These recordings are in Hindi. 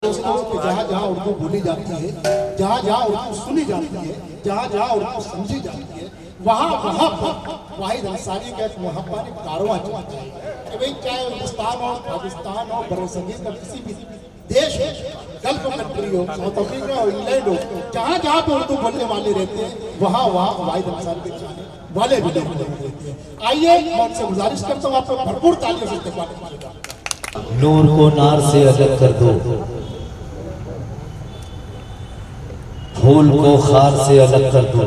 दोस्तों कि जहाँ जहाँ उर्दू बोली जाती है, जहाँ जहाँ उर्दू सुनी जाती है, जहाँ जहाँ उर्दू समझी जाती है, वहाँ वहाँ पर वाहिद अंसारी का एक वहाँ एक कारवां चलता है कि भाई चाहे हिंदुस्तान हो, पाकिस्तान हो, बरसगीर का किसी भी देश हो, गल्फ कंट्री हो, साउथ अफ्रीका हो, इंग्लैंड हो, जहाँ जहाँ पे उर्दू बोलने वाले रहते हैं वहाँ वहाँ वाहिद अंसारी के चाहने वाले भी रहते हैं। आइए मैं उनसे गुजारिश करता हूँ, आपको भरपूर तालियों से इस्तेमाल कीजिएगा। नूर को नार से अलग कर दो, फूल को खार से अलग कर दो।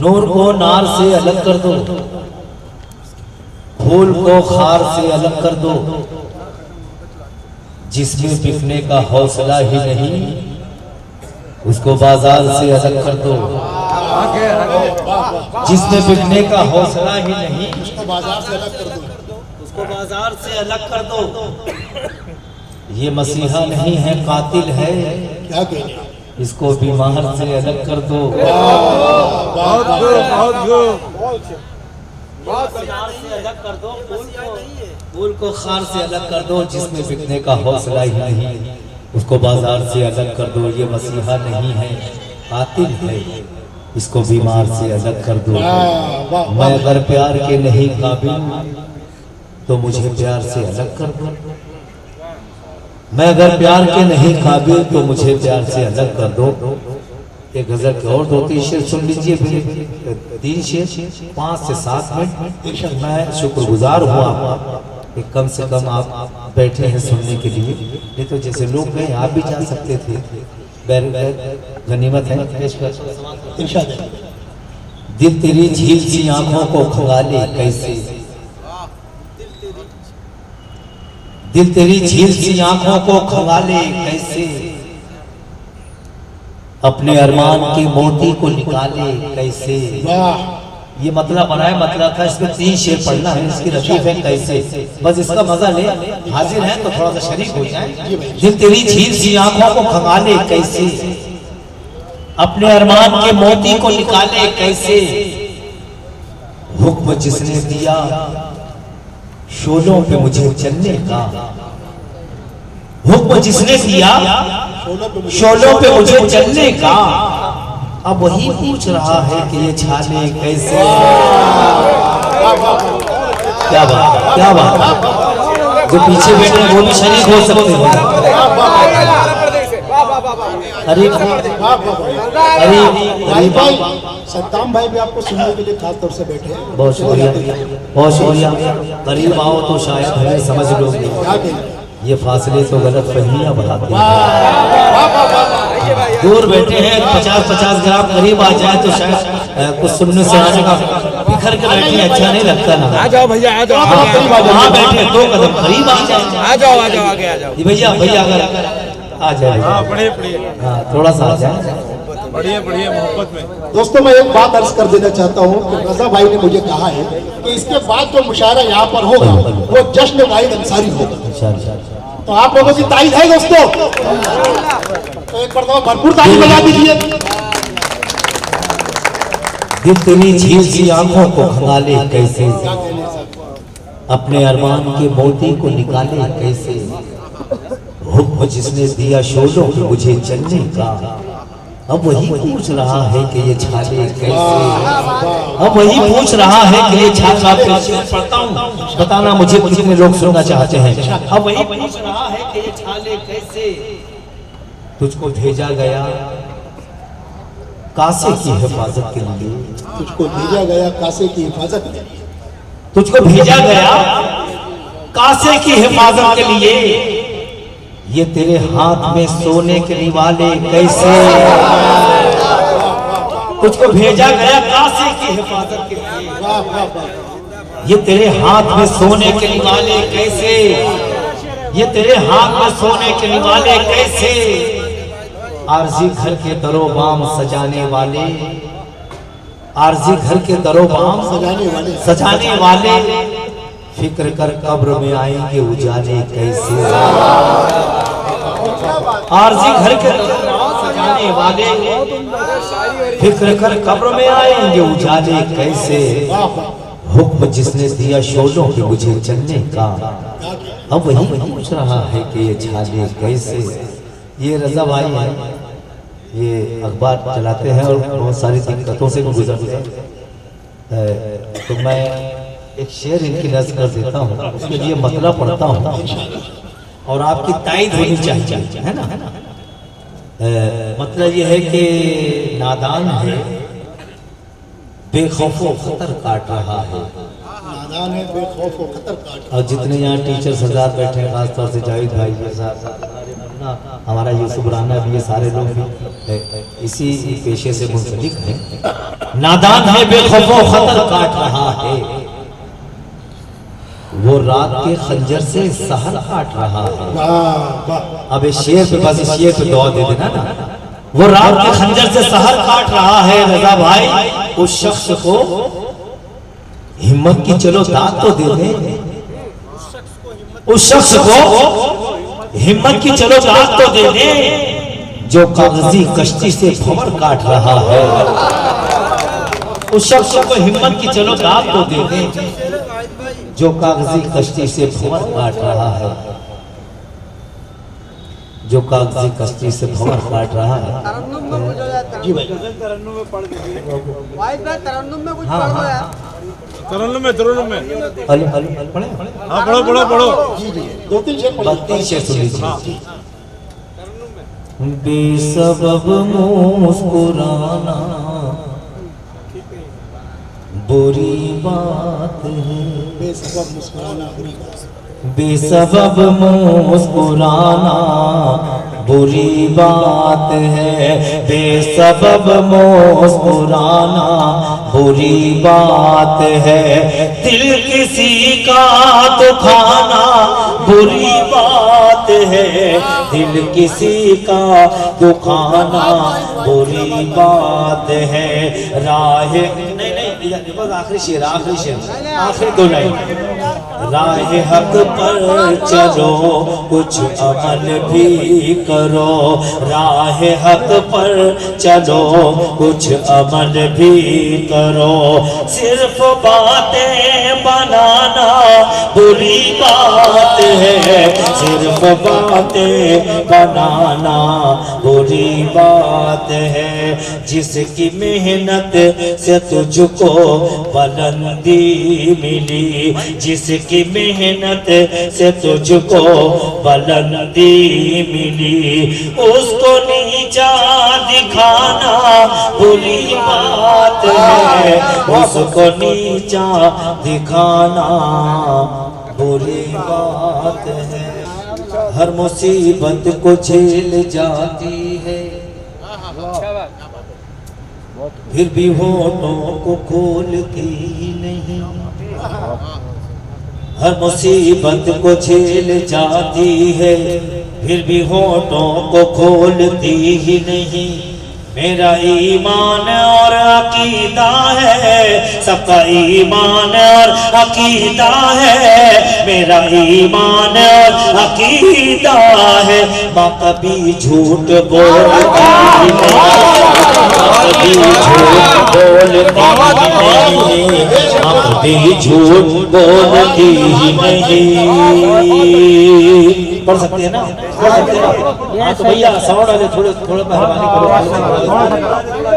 नूर को नार से अलग कर दो, फूल को खार से अलग कर दो। जिसमें बिकने का हौसला ही नहीं, उसको बाजार से अलग कर दो। जिसमें बिकने का हौसला ही नहीं, उसको बाजार से अलग कर दो, उसको बाजार से अलग कर दो। ये मसीहा नहीं है, कातिल है, क्या कहना, इसको बीमार से अलग कर दो। से अलग कर दो, फूल को खार से अलग कर दो। जिसमें बिकने का हौसला ही नहीं, उसको बाजार से अलग कर दो। ये मसीहा नहीं है, कातिल है, इसको बीमार से अलग कर दो। मैं अगर प्यार के नहीं काबिल तो मुझे प्यार से अलग कर दो। मैं अगर प्यार के नहीं काबिल तो मुझे प्यार से अलग कर दो। एक गजल के और 2-3 शेर सुन लीजिए, 3 शेर 5 से 7 मिनट। मैं शुक्रगुजार हूँ आपका कि कम से कम आप बैठे हैं सुनने के लिए, नहीं तो जैसे लोग गए आप भी जा सकते थे। गनीमत है। दिल तेरी झील सी आंखों को खंगाले कैसे, दिल तेरी झील सी आंखों को खंगाले कैसे, अपने अरमान के मोती को निकाले कैसे। ये मतलब बनाए, मतलब था इसमें 3 शेर पढ़ना है। इसकी रतीफ है कैसे, बस इसका मजा ले। हाजिर है तो थोड़ा सा शरीक हो जाए। दिल तेरी झील सी आंखों को खंगाले कैसे, अपने अरमान के मोती को निकाले कैसे। हुक्म जिसने दिया शोलों पे मुझे चलने का, हुक्म जिसने दिया शोलों पे मुझे चलने का, अब वही पूछ रहा है कि ये छाले कैसे। क्या बात है, क्या बात है। जो पीछे बैठे वो भी शरीक हो सकते हैं। अरे भाई सद्दाम भाई भी आपको सुनने के लिए खास तौर से बैठे हैं। बहुत शुक्रिया, बहुत शुक्रिया। करीब आओ तो शायद हमें समझ लोगे। ये फासले तो गलत फहमियां बढ़ाते हैं। दूर बैठे हैं, 50-50 ग्राम करीब आ जाए तो शायद कुछ सुनने से आने का। बिखर के बैठे अच्छा नहीं लगता ना। आ जाओ भैया, आ जाओ। वहाँ बैठे 2 कदम करीब आ जाए। आ जाओ, आ जाओ, आगे आ जाओ। भैया भैया अगर आ जाए, हाँ थोड़ा सा आ जाए, बढ़िया बढ़िया मोहब्बत में। दोस्तों मैं एक बात अर्ज कर देना चाहता हूँ कि रजा भाई ने मुझे कहा है कि इसके बाद जो मुशायरा यहाँ पर होगा वो जश्न वाहिद अंसारी होगा। तो आप लोगों की तारीफ है दोस्तों, तो एक बार तो भरपूर तारीफ बजा दीजिए। दिल तेरी झील सी आंखों को खंगाले कैसे, अपने अरमान के मोती को निकाले कैसे। हुक्म जिसने दिया शोलों पे मुझे चलने का, अब वही पूछ रहा है कि ये छाले कैसे। अब वही पूछ रहा है कि ये छाले पढ़ता हूँ, बताना मुझे कितने लोग सुनना चाहते हैं। अब वही पूछ रहा है कि ये छाले कैसे। तुझको भेजा गया कासे की हिफाजत के लिए, तुझको भेजा गया कासे की हिफाजत के लिए, तुझको भेजा गया कासे की हिफाजत के लिए। ये तेरे हाथ में सोने के निवाले कैसे, तुझको भेजा गया कासे की हिफाजत के लिए। ये तेरे हाथ में सोने के निवाले कैसे, ये तेरे हाथ में सोने के निवाले कैसे। आरजी घर के दरो बाम सजाने वाले, आरजी घर के दरो बाम सजाने वाले, फिक्र कर कब्र में आएंगे उजाले कैसे। आरजी घर के सजाने वाले, फिक्र कर कब्र में आएंगे उजाले कैसे। हुक्म जिसने दिया शोलों पे मुझे चलने का, अब वही पूछ रहा है कि ये छाले कैसे। ये रजा भाई है, ये अखबार चलाते हैं और बहुत सारी दिक्कतों से भी गुजरते हैं। तो मैं एक शेर इनकी नज़र कर देता हूँ, उसके लिए मतलब पढ़ता हूँ और आपकी तायद होनी चाहिए, है ना। मतलब ये है कि नादान है बेखौफो खतर काट रहा है, नादान है बेखौफ व खतर काट। और जितने यहाँ टीचर सरदार बैठे हैं, खासतौर से जावेद भाई के साथ हमारा यूसुफ राना भी, ये सारे लोग भी इसी पेशे से मुंसलिक हैं। नादान है बेखौफो खतर काट रहा है, वो रात के खंजर से सहर काट रहा है। अब इस शेर पे, बस इस शेर पे दुआ दे देना ना। वो रात के खंजर से सहर काट रहा है रजा भाई, उस शख्स को हिम्मत की चलो दाद तो दे दे, उस शख्स को हिम्मत की चलो दाद तो दे दे, जो कागजी कश्ती से भंवर काट रहा है। उस शख्स को हिम्मत की चलो दाद तो दे दे, जो कागजी कश्ती से भंवर काट रहा है, जो कागजी कश्ती से भंवर काट रहा है। जी भाई, तरन्नुम में कुछ हाँ, पढ़ हाँ, रहा है। तरन्नुम में हेलो पढ़े हाँ पढ़ो पढ़ो पढ़ो। जी जी, 2-3 शेर पढ़िए। 32 शेर सुन लीजिए। बेसबब मुस्कुराना बुरी बात है, बेसबब मुस्कुराना बुरी बात है। बेसबब मुस्कुराना बुरी बात है, बेसबब मुस्कुराना बुरी बात है, दिल किसी का दुखाना बुरी बात है, दिल किसी का दुखाना बुरी बात है। राह नहीं बस आखिरी शेर, आखिरी 2 लाइन। राह हक पर चलो कुछ अमल भी करो, राह हक पर चलो कुछ अमल भी करो, सिर्फ बातें बनाना बुरी बात है, सिर्फ बातें बनाना बुरी बात है। जिसकी मेहनत से तुझको बुलंदी मिली, जिसकी मेहनत से तुझको बुलंदी मिली, उसको नीचा दिखाना बुरी बात है, उसको नीचा दिखाना बुरी बात है। हर मुसीबत को झेल जाती है, फिर भी होठों को खोलती नहीं, हर मुसीबत को झेल जाती है, फिर भी होठों को खोलती ही नहीं। मेरा ईमान और अकीदा है, सबका ईमान और अकीदा है, मेरा ईमान और अकीदा है। माँ कभी झूठ बोलती नहीं, कभी झूठ बोलती नहीं, माँ कभी झूठ बोलती ही नहीं। पढ़ सकते हैं ना, पढ़ सकते हैं ना। हाँ तो भैया साउंड वाले थोड़े मेहरबानी करो,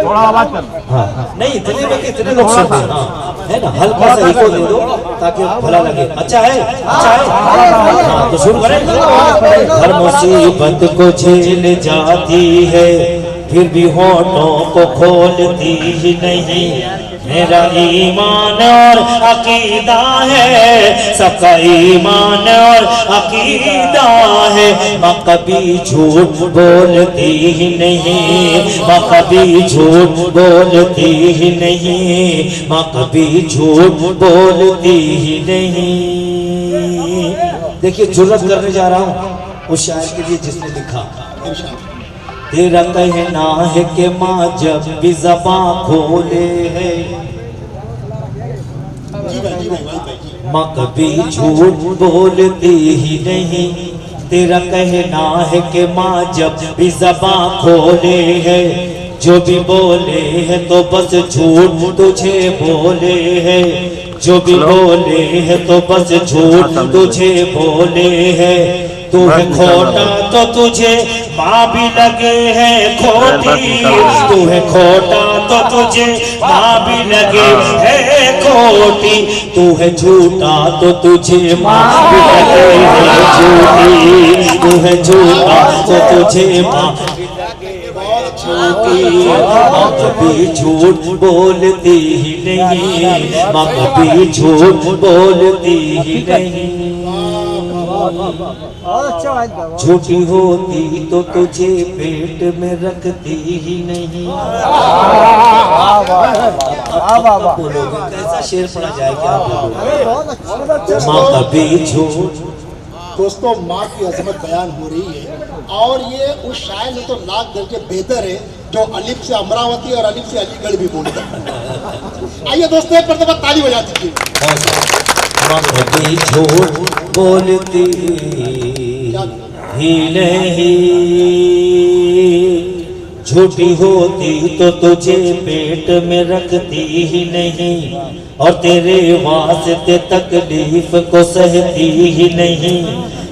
थोड़ा आवाज कर। हाँ नहीं इतने में इतने लोग सुनते हैं, हाँ है ना, हल्का सा इको दे दो ताकि भला लगे। अच्छा है, अच्छा है, हाँ तो शुरू करें। हर मुसीबत को झेल जाती है, फिर भी होठों को खोलती ही नहीं। मेरा ईमान और अकीदा है, सबका ईमान और अकीदा है। माँ कभी झूठ बोलती ही नहीं, माँ कभी झूठ बोलती ही नहीं, माँ कभी झूठ बोलती ही नहीं। देखिए जुर्रत करने जा रहा हूँ उस शायर के लिए जिसने लिखा, तेरा कहना है कि माँ जब भी ज़बां खोले है, माँ कभी झूठ बोलती ही नहीं। तेरा कहना है कि माँ जब भी ज़बां खोले है, जो भी बोले हैं तो बस झूठ तुझे बोले हैं, जो भी बोले हैं तो बस झूठ तुझे बोले हैं। तू है खोटा तो तुझे माँ भी लगे हैं खोटी, तू है खोटा तो तुझे माँ भी लगे है खोटी, तू है झूठा तो तुझे माँ भी लगे है झूठी, तू है झूठा तो तुझे माँ झूठी। माँ कभी झूठ बोलती ही नहीं, माँ कभी झूठ बोलती ही नहीं। झूठी होती तो तुझे पेट में रखती ही नहीं। बोलोगे कैसा शेर पढ़ा जाए क्या बोलोगे? माँ कभी झूठ। दोस्तों माँ की अजमत बयान हो रही है और ये उस शायर ने तो लाख दर्जे बेहतर है जो अलिफ से अमरावती और अलिफ से अलीगढ़ भी बोलता है। आइए दोस्तों एक मरतबा ताली बजा दीजिए। माँ कभी झूठ बोलती ही नहीं, झूठी होती तो तुझे पेट में रखती ही नहीं, और तेरे वास्ते तकलीफ को सहती ही नहीं।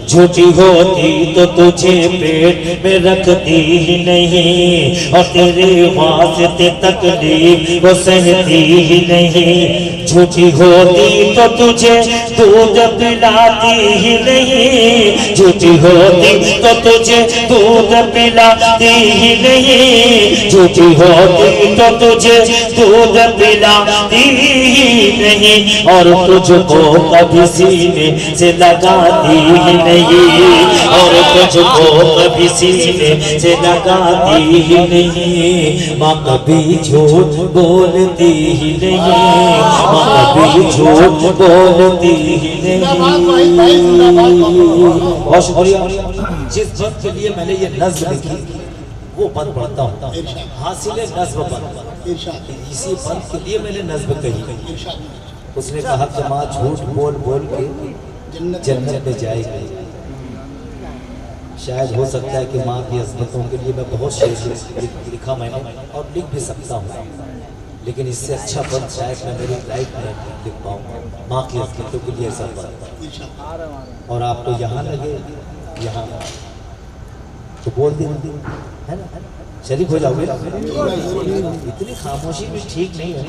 झूठी होती तो तुझे पेट में रखती ही नहीं, और तेरे वास्ते तकलीफ को सहती ही नहीं। झूठी होती तो तुझे दूध पिलाती ही नहीं, झूठी होती तो तुझे दूध पिलाती ही नहीं, झूठी होती तो तुझे दूध पिलाती ही नहीं, और तुझको कभी सीने से लगाती ही नहीं, और तुझको कभी सीने से लगाती ही नहीं। माँ कभी झूठ बोलती ही नहीं, माँ कभी झूठ बोलती ही नहीं। बहुत शुक्रिया। जिस बात के लिए मैंने ये नज़्म लिखी वो बंद पढ़ता हूँ, हासिल नज़्म बंद, इसी बंद के लिए मैंने नज़्म कही। उसने कहा कि माँ झूठ बोल बोल के जन्नत में जाएगी। शायद हो सकता है कि माँ की अज़मतों के लिए मैं बहुत शेर लिखा मैंने और लिख भी सकता हूँ, लेकिन इससे अच्छा बंद शायद मैं मेरी लाइफ में लिख पाऊँ। माँ की अज़मतों के लिए ऐसा बंद, और आपको यहाँ लगे यहाँ तो बोल दें, है ना? शरीक हो जाओगे। इतनी खामोशी भी ठीक नहीं है।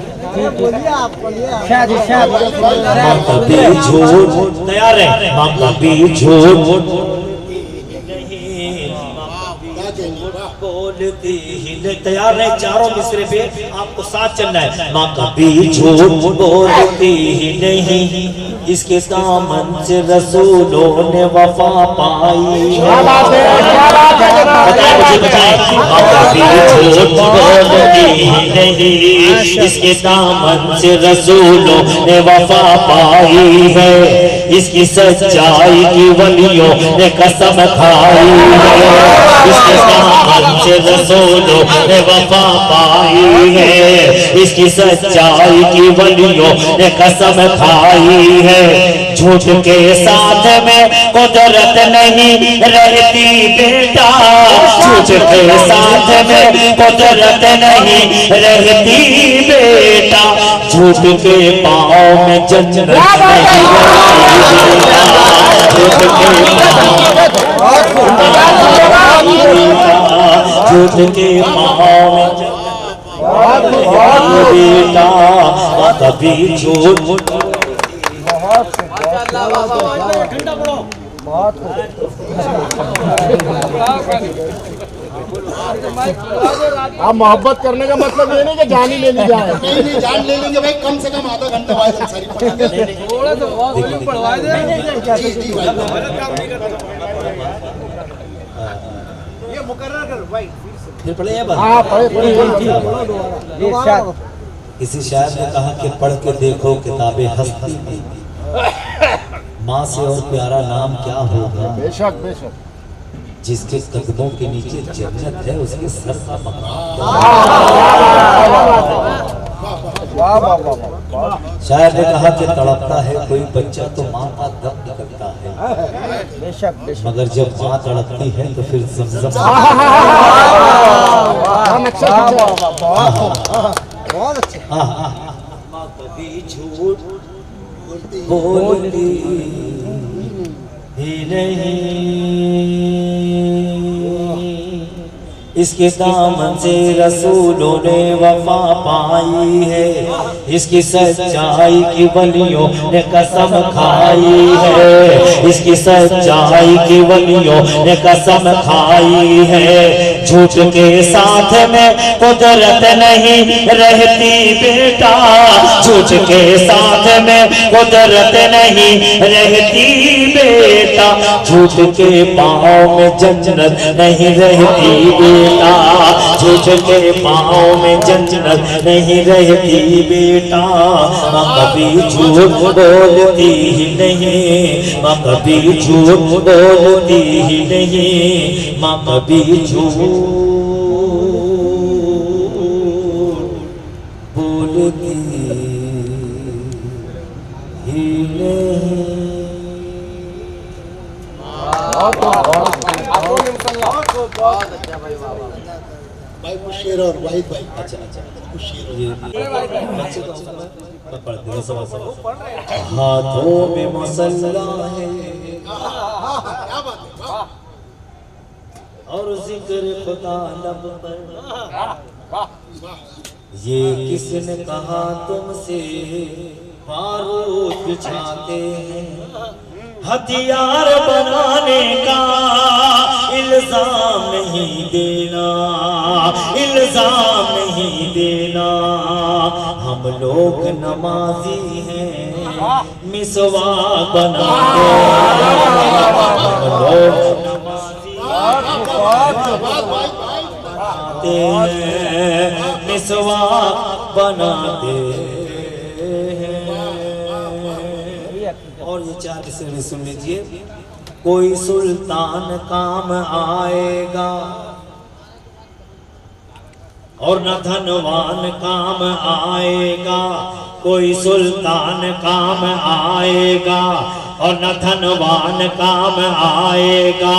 माँ कभी झूठ तैयार है, माँ कभी झूठ बोलती ही नहीं। तैयार है, चारों मिसरे पे आपको साथ चलना है। माँ कभी झूठ बोलती ही नहीं, इसके दामन से रसूलों ने वफा पाई है। बताए मुझे बताए। माँ कभी झूठ बोलती ही नहीं, इसके दामन से रसूलों ने वफा पाई है। इसकी सच्चाई की वलियों ने कसम खाई है, इसके दामन से रसूलों ने वफा पाई है। इसकी सच्चाई की वलियों ने कसम खाई है। झूठ के साथ में कुदरत नहीं रहती बेटा, झूठ के साथ में कुदरत नहीं रहती बेटा, झूठ के पाँव में जन्नत नहीं रहती बेटा, झूठ के झूठ के पाँव में बेटा, कभी झूठ आप मोहब्बत करने का मतलब ये नहीं कि जान ही लेनी जाए। नहीं जान ले लेंगे भाई, कम से कम आधा घंटा बाद सारी फिर पढ़े या किसी शायर ने कहा कि पढ़ के देखो किताबें हस्ती में, माँ से और प्यारा नाम क्या होगा। बेशक बेशक। जिसके कदमों के नीचे जन्नत है उसके सर का मकाम। शायर ने कहा कि तड़पता है कोई बच्चा तो माँ का दम निकलता है। मगर जब बात अड़कती है तो फिर जमजम बहुत अच्छे। माँ कभी झूठ बोलती ही नहीं, इसके दामन से रसूलों ने वफा पाई है, इसकी सच्चाई की वलियों ने कसम खाई है, इसकी सच्चाई की वलियों ने कसम खाई है। झूठ के साथ में कुदरत नहीं रहती बेटा, झूठ के साथ में कुदरत नहीं रहती बेटा, झूठ के पाँव में जन्नत नहीं रहती बेटा, झूठ के पाँव में जन्नत नहीं रहती बेटा। माँ कभी झूठ बोलती ही नहीं, माँ कभी झूठ बोलती ही नहीं, माँ कभी झूठ बोलती ही नहीं। भाई कुछ शेर और वाहिद भाई अच्छा अच्छा कुछ शेर ये पढ़ दो सवा सवा। हाथों में मसल्ला है क्या बात है वाह। और जिक्र खुदा लब पर, ये किसने कहा तुमसे बारूद बिछाते हैं, हथियार बनाने का इल्जाम नहीं देना, इल्जाम नहीं देना। हम लोग नमाजी हैं मिसवाक बनाते हैं, हम लोग नमाजी बनाते हैं मिसवाक बनाते हैं। और ये चार किस्से में सुन लीजिए। कोई सुल्तान काम आएगा और न धनवान काम आएगा, कोई सुल्तान काम आएगा और न धनवान काम आएगा।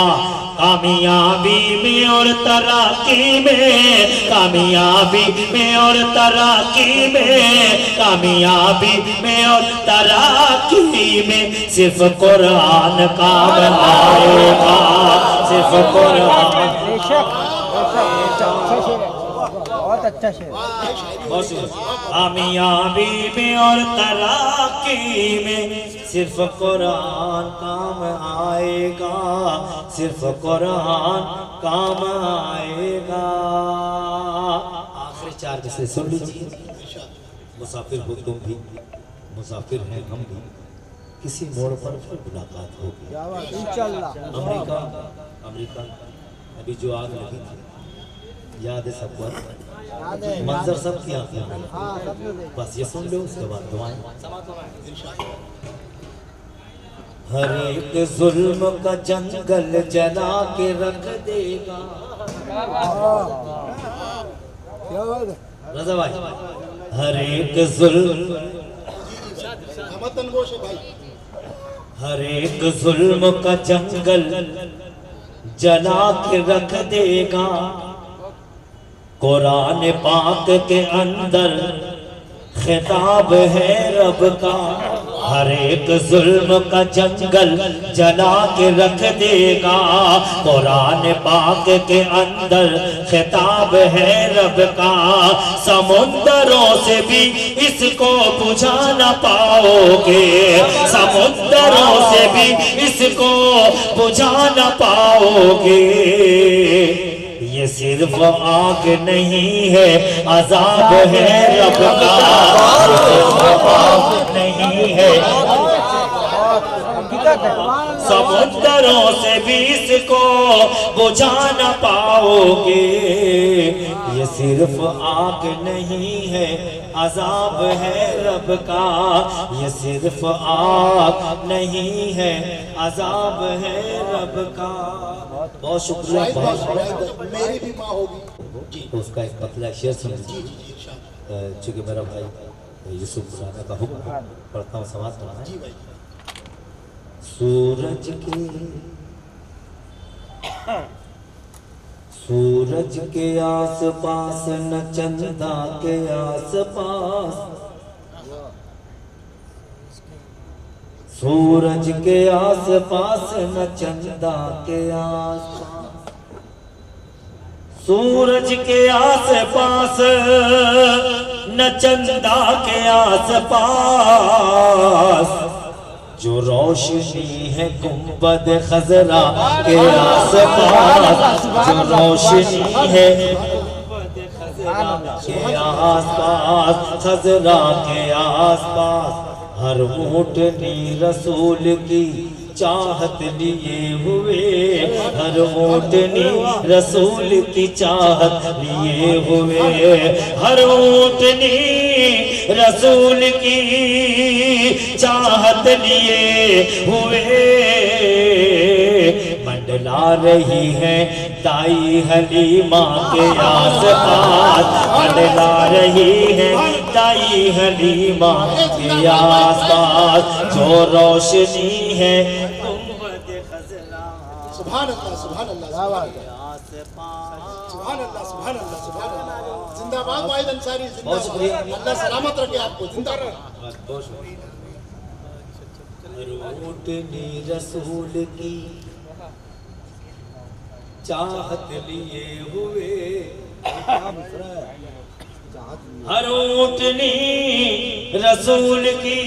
कामयाबी में और तरक्की में, कामयाबी में और तरक्की में, कामयाबी में और तरक्की में सिर्फ कुरान काम आएगा, सिर्फ कुरान। बहुत अच्छा शेर। कामयाबी में और तरक्की में सिर्फ कुरान काम आएगा, सिर्फ कुरान काम आएगा। आखिरी चार किस्से सुन लीजिए। मुसाफिर हो तुम भी, मुसाफिर हैं हम भी, किसी मोड़ पर फिर मुलाकात होगी इंशाल्लाह। अमेरिका, अमेरिका अभी जो आग लगी थी याद है सबको, मंजर सब की आंखों में, बस ये सुन लो उसके बाद दुआएं। हर एक जुल्म का जंगल जला के रख देगा। रजा भाई, हर एक जुल्म, हर एक जुल्म का जंगल जला के रख देगा। कुरान पाक के अंदर खिताब है रब का, हर एक जुल्म का जंगल जला के रख देगा। कुरान पाक के अंदर खिताब है रब का, समुंदरों से भी इसको बुझा न पाओगे, समुंदरों से भी इसको बुझा न पाओगे। ये सिर्फ आग नहीं है अजाब है रब का, सिर्फ आग नहीं है, समुद्रों से भी इसको बुझा न पाओगे। ये सिर्फ आग नहीं है अजाब है रब का, ये सिर्फ आग नहीं है अजाब है रब का। बहुत शुक्रिया। मेरी भी माँ होगी तो उसका एक पतला शेर सुन लीजिए। चूँकि मेरा भाई यूसुफ खुराना का हुक्म पढ़ता हूँ, समाज पढ़ना है। सूरज के सूरज के आसपास न चंदा के आसपास, सूरज के आसपास न चंदा के आसपास, सूरज के आसपास न चंदा के आसपास, जो रोशनी है गुंबद खजरा के आसपास, जो रोशनी है गुंबद खजरा के आसपास, खजरा के आसपास, हर ऊँटनी रसूल की चाहत लिए हुए, हर ऊँटनी रसूल की चाहत लिए हुए, हर ऊँटनी रसूल की चाहत लिए हुए, मंडला रही है दाई हलीमा के आसपास, मंडला रही है दाई हलीमा के आसपास, जो रोशनी है गुंबद खजरा सुभान अल्लाह, सुभान अल्लाह, क्या बात है। सुभान अल्लाह, सुभान अल्लाह, सुभान अल्लाह। जिंदाबाद वाहिद अंसारी, बहुत शुक्रिया। जिंदाबाद। अल्लाह सलामत रखे आपको, जिंदाबाद। ऊँटनी रसूल की चाहत लिए हुए, हर ऊँटनी रसूल की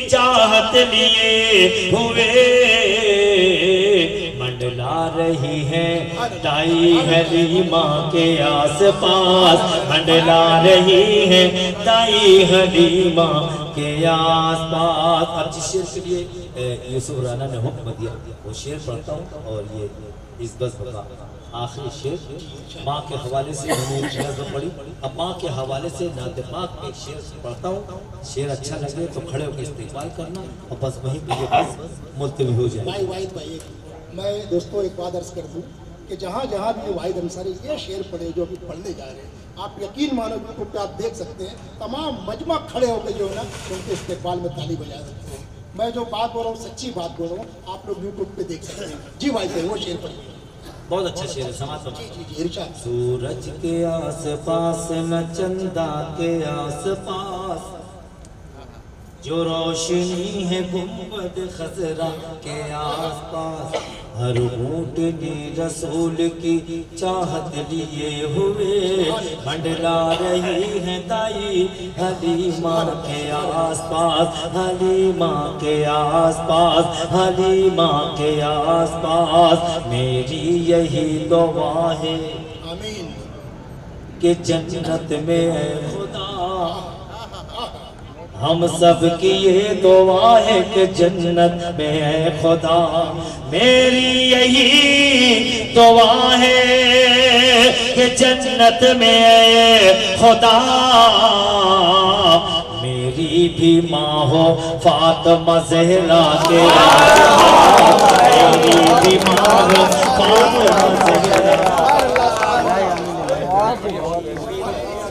चाहत लिए हुए, मंडला रही है दाई हलीमा के आसपास, मंडला रही है दाई हलीमा के आसपास। अब जिस शेर के लिए यूसुफ राना ने हुक्म दिया वो शेर पढ़ता हूँ, और ये इस बज़्म का आखिरी शेर माँ के हवाले से मैंने नज़्म पढ़ी। अब माँ के हवाले से नाते पाक में एक शेर पढ़ता हूँ, शेर अच्छा लगे तो खड़े होकर इस्तेमाल करना, और बस वहीं पे ये बस मुल्तवी हो जाए। भाई वाहिद भाई, मैं दोस्तों एक बात अर्ज कर दूं कि जहाँ जहाँ भी वाहिद अंसारी ये शेर पढ़े जो अभी पढ़ने जा रहे हैं, आप यकीन मानो यूट्यूब पे आप देख सकते हैं, तमाम मजमा खड़े होकर जो है ना उनके इस्तेमाल में ताली बजा सकते हैं। मैं जो बात बोल रहा हूँ सच्ची बात बोल रहा हूँ, आप लोग यूट्यूब पे देख सकते हैं। जी भाई भाई, वो शेर पढ़िए। बहुत अच्छा शेर है, समाज में। जी जी जी, इरशाद। सूरज के आसपास न चंदा के आसपास, जो रोशनी है गुंबद खजरा के आसपास, हर ऊँटनी रसूल की चाहत लिए हुए, मंडला रही है दाई हलीमा के आसपास, हलीमा के आसपास, हलीमा के आसपास, मेरी यही दुआ है आमीन। कि जन्नत में है खुदा, हम सब की ये दुआ है कि जन्नत में है खुदा, मेरी यही दुआ है कि जन्नत में है खुदा, मेरी भी माँ हो फातिमा ज़हरा के आसपास,